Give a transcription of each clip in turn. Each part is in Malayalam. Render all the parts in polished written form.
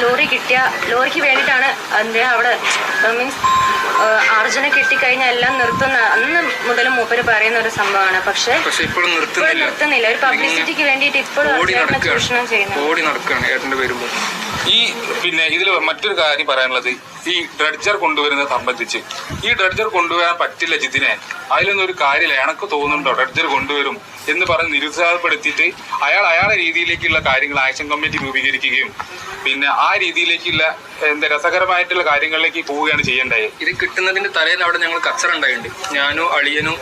ലോറിക്ക് വേണ്ടിയിട്ടാണ് അവിടെ മീൻസ് അർജുനെ കിട്ടിക്കഴിഞ്ഞാൽ എല്ലാം നിർത്തുന്ന അന്ന് മുതൽ മൂപ്പര് പറയുന്ന ഒരു സംഭവമാണ്. പക്ഷെ ഇപ്പോഴും നിർത്തുന്നില്ല. ഒരു പബ്ലിസിറ്റിക്ക് വേണ്ടിയിട്ട് ഇപ്പോഴും ചൂഷണം ചെയ്യുന്നു. ഈ പിന്നെ ഇതിൽ മറ്റൊരു കാര്യം പറയാനുള്ളത്, ഈ ഡ്രഡ്ജർ കൊണ്ടുവരുന്നത് സംബന്ധിച്ച് ഈ ഡ്രഡ്ജർ കൊണ്ടുവരാൻ പറ്റില്ല ജിതിനെ, അതിലൊന്നും ഒരു കാര്യമില്ല, എനക്ക് തോന്നുന്നുണ്ടോ ഡ്രഡ്ജർ കൊണ്ടുവരും എന്ന് പറഞ്ഞ് നിരുത്സാഹപ്പെടുത്തിയിട്ട് അയാളുടെ രീതിയിലേക്കുള്ള കാര്യങ്ങൾ ആക്ഷൻ കമ്മിറ്റി രൂപീകരിക്കുകയും പിന്നെ ആ രീതിയിലേക്കുള്ള എന്താ രസകരമായിട്ടുള്ള കാര്യങ്ങളിലേക്ക് പോവുകയാണ് ചെയ്യേണ്ടത്. ഇത് കിട്ടുന്നതിന്റെ തലേന്ന് അവിടെ ഞങ്ങൾ കച്ചറുണ്ടായിട്ടുണ്ട്, ഞാനും അളിയനും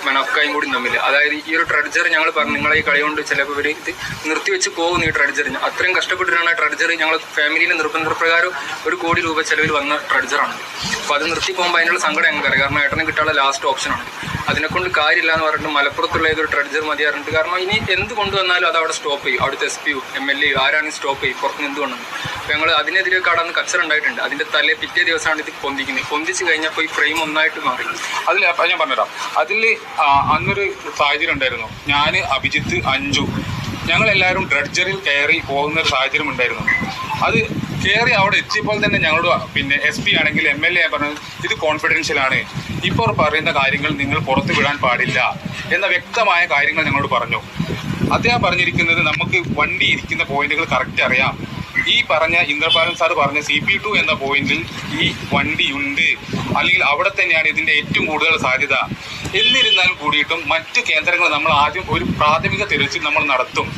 മനക്കായും കൂടി തമ്മിൽ. അതായത് ഈ ഒരു ട്രഡ്ജർ ഞങ്ങൾ പറഞ്ഞു നിങ്ങളെ ഈ കളി കൊണ്ട് ചിലപ്പോൾ ഇവർ ഇത് നിർത്തിവെച്ച് പോകുന്നു. ഈ ട്രഡ്ജറിന് അത്രയും കഷ്ടപ്പെട്ടിട്ടാണ് ആ ട്രഡ്ജർ ഞങ്ങൾ ഫാമിലിയിലെ നിർബന്ധപ്രകാരം 1 കോടി രൂപ ചെലവിൽ വന്ന ട്രഡ്ജറാണ്. അപ്പോൾ അത് നിർത്തി പോകുമ്പോൾ അതിനുള്ള സങ്കടം ഞങ്ങൾക്കറിയാം. കാരണം ഏട്ടനെ കിട്ടാനുള്ള ലാസ്റ്റ് ഓപ്ഷനാണ്. അതിനെക്കൊണ്ട് കാര്യമില്ല എന്ന് പറഞ്ഞിട്ട് മലപ്പുറത്തുള്ള ഏതൊരു ട്രഡ്ജർ മതി പറഞ്ഞിട്ട്, കാരണം ഇനി എന്ത് കൊണ്ടുവന്നാലും അത് അവിടെ സ്റ്റോപ്പ് ചെയ്യും. അവിടുത്തെ SP MLA ആരാണ് സ്റ്റോപ്പ് ചെയ്യും പുറത്തുനിന്ന് എന്തുകൊണ്ടെന്ന്. അപ്പോൾ ഞങ്ങൾ അതിനെതിരെ കടന്ന് കച്ചറുണ്ടായിട്ടുണ്ട്. അതിന്റെ പിറ്റേ ദിവസമാണ് ഇത് പൊന്തിച്ച് കഴിഞ്ഞപ്പോൾ ഈ ഫ്രെയിം ഒന്നായിട്ട് മാറി. അതിൽ ഞാൻ പറഞ്ഞുതരാം. അതിൽ അന്നൊരു സാഹചര്യം ഉണ്ടായിരുന്നു. ഞാൻ, അഭിജിത്ത്, അഞ്ജു ഞങ്ങളെല്ലാവരും ഡ്രഡ്ജറിൽ കയറി പോകുന്ന ഒരു സാഹചര്യം ഉണ്ടായിരുന്നു. അത് കയറി അവിടെ എത്തിയപ്പോൾ തന്നെ ഞങ്ങളോട് പിന്നെ SP ആണെങ്കിൽ MLA പറഞ്ഞത് ഇത് കോൺഫിഡൻഷ്യലാണ്, ഇപ്പോൾ പറയുന്ന കാര്യങ്ങൾ നിങ്ങൾ പുറത്തു വിടാൻ പാടില്ല എന്ന വ്യക്തമായ കാര്യങ്ങൾ ഞങ്ങളോട് പറഞ്ഞു. അദ്ദേഹം പറഞ്ഞിരിക്കുന്നത് നമുക്ക് വണ്ടി ഇരിക്കുന്ന പോയിന്റുകൾ കറക്റ്റ് അറിയാം. ഈ പറഞ്ഞ ഇന്ദ്രപാലൻ സാർ പറഞ്ഞ CP2 എന്ന പോയിന്റിൽ ഈ വണ്ടിയുണ്ട്, അല്ലെങ്കിൽ അവിടെ തന്നെയാണ് ഇതിന്റെ ഏറ്റവും കൂടുതൽ സാധ്യത. എന്നിരുന്നാലും കൂടിയിട്ടും മറ്റ് കേന്ദ്രങ്ങൾ നമ്മൾ ആദ്യം ഒരു പ്രാഥമിക തിരച്ചിൽ നമ്മൾ നടത്തും.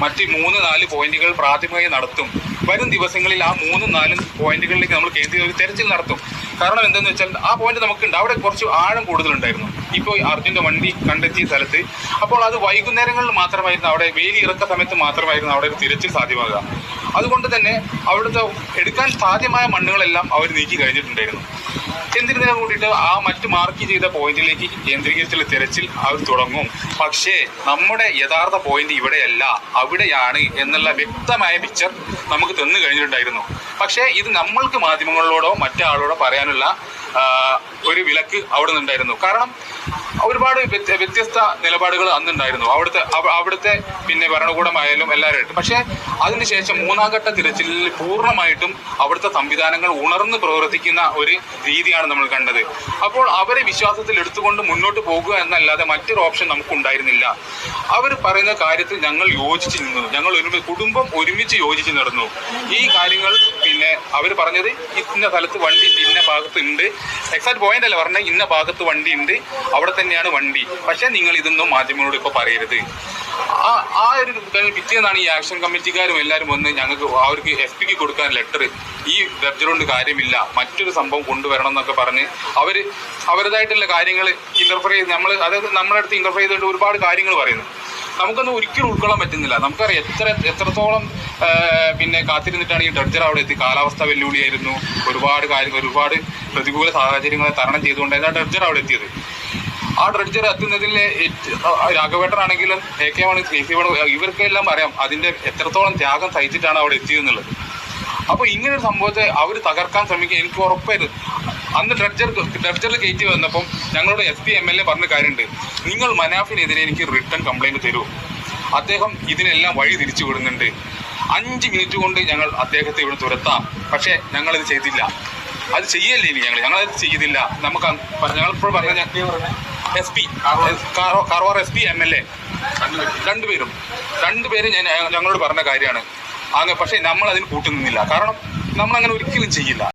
മറ്റ് 3-4 പോയിന്റുകൾ പ്രാഥമികമായി നടത്തും. വരും ദിവസങ്ങളിൽ ആ 3-4 പോയിന്റുകളിലേക്ക് നമ്മൾ ഒരു തെരച്ചിൽ നടത്തും. കാരണം എന്താണെന്ന് വെച്ചാൽ ആ പോയിന്റ് നമുക്കുണ്ട്, അവിടെ കുറച്ച് ആഴം കൂടുതലുണ്ടായിരുന്നു. ഇപ്പോൾ അർജുൻ്റെ വണ്ടി കണ്ടെത്തിയ സ്ഥലത്ത് അപ്പോൾ അത് വൈകുന്നേരങ്ങളിൽ മാത്രമായിരുന്നു, അവിടെ വേലി ഇറക്ക സമയത്ത് മാത്രമായിരുന്നു അവിടെ ഒരു തിരച്ചിൽ സാധ്യമാകുക. അതുകൊണ്ട് തന്നെ അവിടുത്തെ എടുക്കാൻ സാധ്യമായ മണ്ണുകളെല്ലാം അവർ നീക്കി കഴിഞ്ഞിട്ടുണ്ടായിരുന്നു. എന്നിരുന്നാൽ കൂടിയിട്ട് ആ മറ്റ് മാർക്ക് ചെയ്ത പോയിന്റിലേക്ക് കേന്ദ്രീകരിച്ചുള്ള തിരച്ചിൽ അവർ തുടങ്ങും. പക്ഷേ നമ്മുടെ യഥാർത്ഥ പോയിന്റ് ഇവിടെയല്ല, അവിടെയാണ് എന്നുള്ള വ്യക്തമായ പിക്ചർ നമുക്ക് തന്നു കഴിഞ്ഞിട്ടുണ്ടായിരുന്നു. പക്ഷേ ഇത് നമ്മൾക്ക് മാധ്യമങ്ങളോടോ മറ്റാളോടോ പറയാനുള്ള ഒരു വിലക്ക് അവിടെ നിന്നുണ്ടായിരുന്നു. കാരണം ഒരുപാട് വ്യത്യസ്ത നിലപാടുകൾ അന്നുണ്ടായിരുന്നു അവിടുത്തെ പിന്നെ ഭരണകൂടമായാലും എല്ലാവരും. പക്ഷേ അതിനുശേഷം 3-ാം ഘട്ട തിരച്ചിലിൽ പൂർണ്ണമായിട്ടും അവിടുത്തെ സംവിധാനങ്ങൾ ഉണർന്ന് പ്രവർത്തിക്കുന്ന ഒരു രീതിയാണ് നമ്മൾ കണ്ടത്. അപ്പോൾ അവരെ വിശ്വാസത്തിൽ എടുത്തുകൊണ്ട് മുന്നോട്ട് പോകുക എന്നല്ലാതെ മറ്റൊരു ഓപ്ഷൻ നമുക്കുണ്ടായിരുന്നില്ല. അവർ പറയുന്ന കാര്യത്തിൽ ഞങ്ങൾ യോജിച്ച് നിന്നു, ഞങ്ങൾ കുടുംബം ഒരുമിച്ച് യോജിച്ച് നടന്നു. ഈ കാര്യങ്ങൾ പിന്നെ അവർ പറഞ്ഞത് ഇന്ന സ്ഥലത്ത് വണ്ടി ഇന്ന ഭാഗത്ത് ഉണ്ട്, എക്സാക്ട് പോയിന്റ് അല്ല പറഞ്ഞത്, ഇന്ന ഭാഗത്ത് വണ്ടി ഉണ്ട്, അവിടെ തന്നെയാണ് വണ്ടി. പക്ഷെ നിങ്ങൾ ഇതൊന്നും മാധ്യമങ്ങളോട് ഇപ്പോൾ പറയരുത്. ആ ഒരു പിറ്റേന്നാണ് ഈ ആക്ഷൻ കമ്മിറ്റിക്കാരും എല്ലാവരും വന്ന് ഞങ്ങൾക്ക് അവർക്ക് SP-ക്ക് കൊടുക്കാൻ ലെറ്റർ, ഈ ഡ്രഡ്ജർ കൊണ്ട് കാര്യമില്ല, മറ്റൊരു സംഭവം കൊണ്ടുവരണം എന്നൊക്കെ പറഞ്ഞ് അവരുടേതായിട്ടുള്ള കാര്യങ്ങൾ ഇന്റർഫിയർ ചെയ്ത് അതായത് നമ്മുടെ അടുത്ത് ഇന്റർഫിയർ ചെയ്തിട്ട് ഒരുപാട് കാര്യങ്ങൾ പറയുന്നു. നമുക്കൊന്നും ഒരിക്കലും ഉൾക്കൊള്ളാൻ പറ്റുന്നില്ല. നമുക്കറിയാം എത്രത്തോളം പിന്നെ കാത്തിരുന്നിട്ടാണ് ഈ ഡ്രഡ്ജർ അവിടെ എത്തി. കാലാവസ്ഥ വെല്ലുവിളിയായിരുന്നു, ഒരുപാട് പ്രതികൂല സാഹചര്യങ്ങളെ തരണം ചെയ്തുകൊണ്ടായിരുന്നു ആ ഡ്രഡ്ജർ അവിടെ എത്തിയത്. ആ ഡ്രഡ്ജർ എത്തുന്നതിൽ രാഘവേട്ടനാണെങ്കിലും AK1 KC1 ഇവർക്കെല്ലാം അറിയാം അതിന്റെ എത്രത്തോളം ത്യാഗം സഹിച്ചിട്ടാണ് അവിടെ എത്തിയതെന്നുള്ളത്. അപ്പോൾ ഇങ്ങനൊരു സംഭവത്തെ അവർ തകർക്കാൻ ശ്രമിക്കുക എനിക്ക് ഉറപ്പായിരുന്നു. അന്ന് ഡ്രഡ്ജറിൽ കയറ്റി വന്നപ്പം ഞങ്ങളോട് SP MLA പറഞ്ഞ കാര്യമുണ്ട്, നിങ്ങൾ മനാഫിനെതിരെ എനിക്ക് റിട്ടേൺ കംപ്ലൈന്റ് തരൂ, അദ്ദേഹം ഇതിനെല്ലാം വഴി തിരിച്ചു വിടുന്നുണ്ട്, 5 മിനിറ്റ് കൊണ്ട് ഞങ്ങൾ അദ്ദേഹത്തെ ഇവിടെ തുരത്താം. പക്ഷേ ഞങ്ങളത് ചെയ്തില്ല. അത് ചെയ്യല്ലേ ഇനി ഞങ്ങളത് ചെയ്തില്ല. ഞങ്ങളിപ്പോൾ പറഞ്ഞ SP കാർവാർ SP MLA രണ്ടുപേരും ഞങ്ങളോട് പറഞ്ഞ കാര്യമാണ്. പക്ഷേ നമ്മൾ അതിന് കൂട്ടുനിന്നില്ല. കാരണം നമ്മളങ്ങനെ ഒരിക്കലും ചെയ്യില്ല.